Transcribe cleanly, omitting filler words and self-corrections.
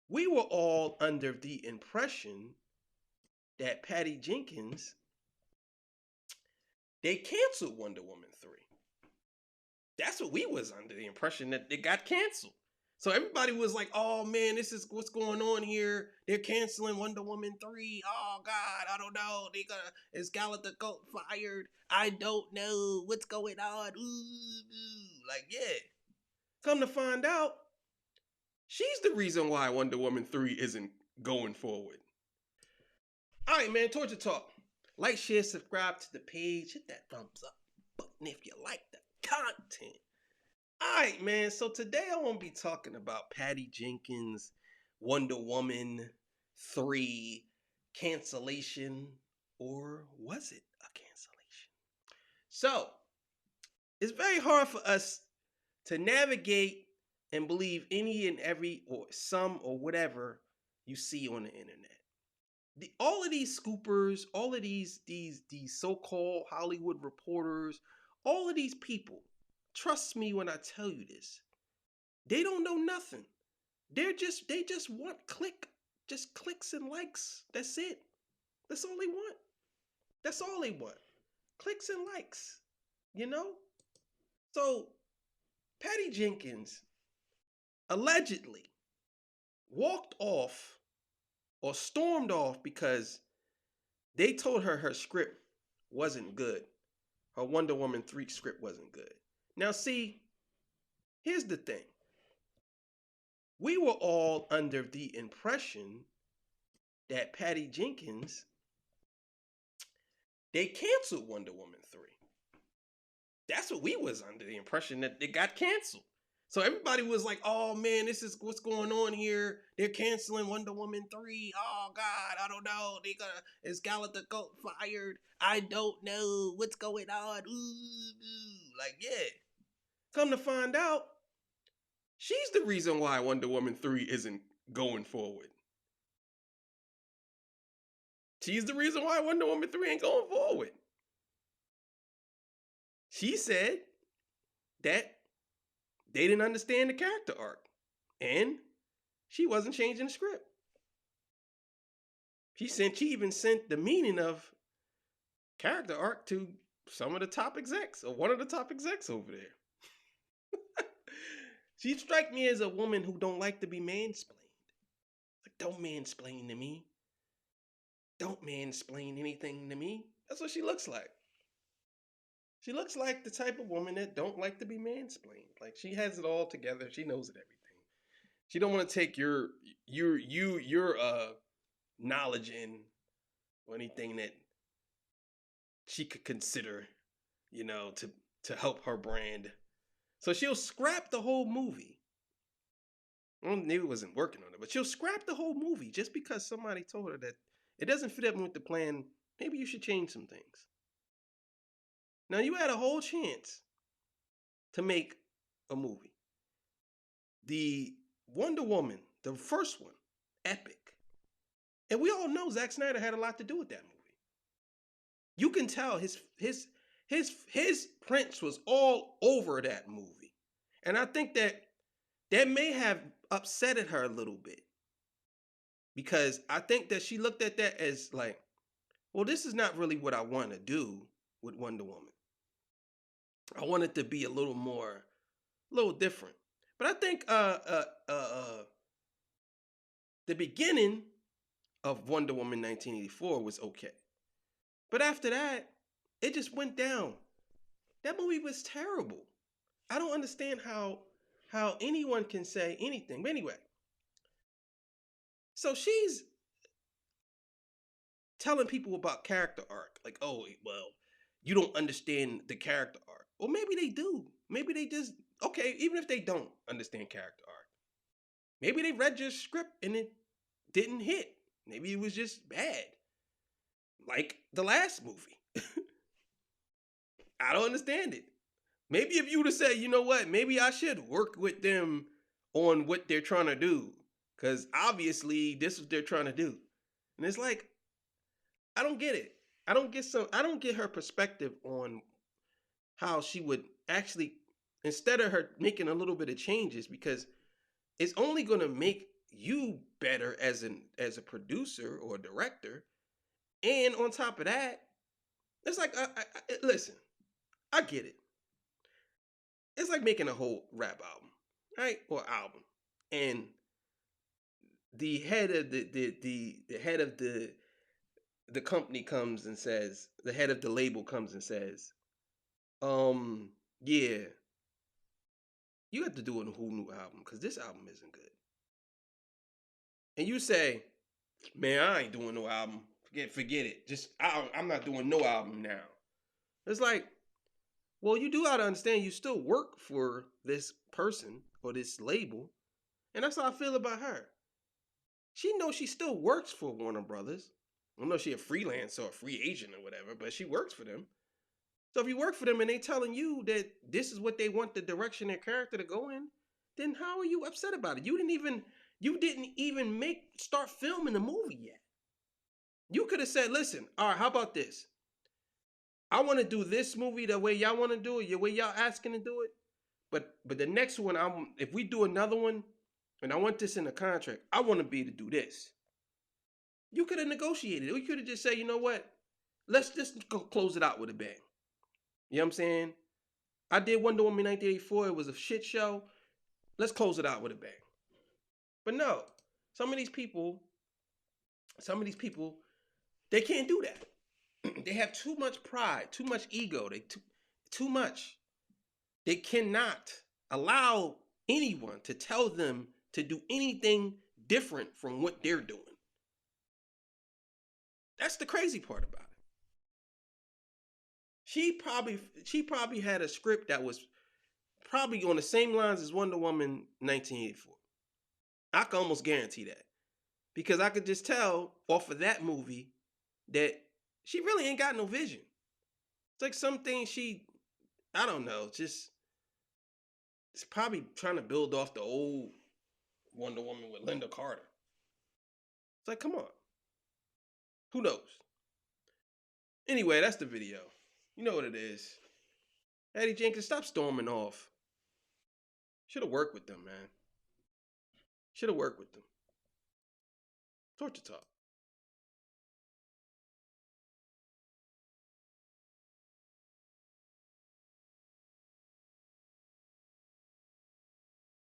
We were all under the impression that Patty Jenkins, they canceled Wonder Woman 3. That's what we was under the impression, that it got canceled. So everybody was like, oh man, this is what's going on here. They're canceling Wonder Woman 3. Oh God, I don't know. Is Gal Gadot fired? I don't know what's going on. Ooh. Like, yeah. Come to find out, she's the reason why Wonder Woman 3 isn't going forward. All right, man, Torture Talk. Like, share, subscribe to the page. Hit that thumbs up button if you like the content. All right, man. So today I want to be talking about Patty Jenkins' Wonder Woman 3 cancellation, or was it a cancellation? So it's very hard for us to navigate and believe any and every or some or whatever you see on the internet. All of these scoopers, all of these so-called Hollywood reporters, all of these people, trust me when I tell you this, they don't know nothing. They just want clicks and likes. That's it. That's all they want. That's all they want. Clicks and likes. You know? So Patty Jenkins allegedly walked off or stormed off because they told her script wasn't good. Her Wonder Woman 3 script wasn't good. Now see, here's the thing. We were all under the impression that Patty Jenkins, they canceled Wonder Woman 3. That's what we was under the impression, that it got canceled. So everybody was like, oh man, this is what's going on here. They're canceling Wonder Woman 3. Oh God, I don't know. Is Gal Gadot fired? I don't know what's going on. Ooh. Like, yeah. Come to find out, she's the reason why Wonder Woman 3 isn't going forward. She's the reason why Wonder Woman 3 ain't going forward. She said that they didn't understand the character arc, and she wasn't changing the script. She even sent the meaning of character arc to some of the top execs, or one of the top execs over there. She strike me as a woman who don't like to be mansplained. Like, don't mansplain to me. Don't mansplain anything to me. That's what she looks like. She looks like the type of woman that don't like to be mansplained. Like, she has it all together. She knows it everything. She don't want to take your knowledge in, or anything that she could consider, to help her brand. So she'll scrap the whole movie. Well, maybe it wasn't working on it, but she'll scrap the whole movie just because somebody told her that it doesn't fit up with the plan. Maybe you should change some things. Now, you had a whole chance to make a movie. The Wonder Woman, the first one, epic. And we all know Zack Snyder had a lot to do with that movie. You can tell his prints was all over that movie. And I think that may have upsetted her a little bit. Because I think that she looked at that as like, well, this is not really what I want to do with Wonder Woman. I want it to be a little different. But I think the beginning of Wonder Woman 1984 was okay. But after that, it just went down. That movie was terrible. I don't understand how anyone can say anything. But anyway, so she's telling people about character arc. Like, oh, well, you don't understand the character arc. Well, maybe they do. Maybe they just, okay, even if they don't understand character arc. Maybe they read your script and it didn't hit. Maybe it was just bad. Like the last movie. I don't understand it. Maybe if you would have said, you know what, maybe I should work with them on what they're trying to do. Because obviously this is what they're trying to do. And it's like, I don't get it. I don't get her perspective on how she would actually, instead of her making a little bit of changes, because it's only going to make you better as a producer or a director. And on top of that, it's like, listen, I get it. It's like making a whole rap album, right, or album, and the head of the head of the company comes and says, the head of the label comes and says, yeah, you have to do a whole new album because this album isn't good. And you say, man, I ain't doing no album. Forget it. I'm not doing no album now. It's like, well, you do have to understand you still work for this person or this label. And that's how I feel about her. She knows she still works for Warner Brothers. I don't know if she a freelancer or a free agent or whatever, but she works for them. So if you work for them and they telling you that this is what they want the direction their character to go in, then how are you upset about it? You didn't even start filming the movie yet. You could have said, listen, all right, how about this? I want to do this movie the way y'all want to do it, the way y'all asking to do it. But the next one, if we do another one, and I want this in the contract, I want to be to do this. You could have negotiated. Or you could have just said, you know what? Let's just close it out with a bang. You know what I'm saying? I did Wonder Woman 1984. It was a shit show. Let's close it out with a bang. But no, some of these people, they can't do that. They have too much pride, too much ego. Too much. They cannot allow anyone to tell them to do anything different from what they're doing. That's the crazy part about it. She probably had a script that was probably on the same lines as Wonder Woman 1984. I can almost guarantee that. Because I could just tell off of that movie that she really ain't got no vision. It's like something I don't know, it's probably trying to build off the old Wonder Woman with Linda Carter. It's like, come on. Who knows? Anyway, that's the video. You know what it is. Patty Jenkins, stop storming off. Should have worked with them, man. Should have worked with them. Torture talk.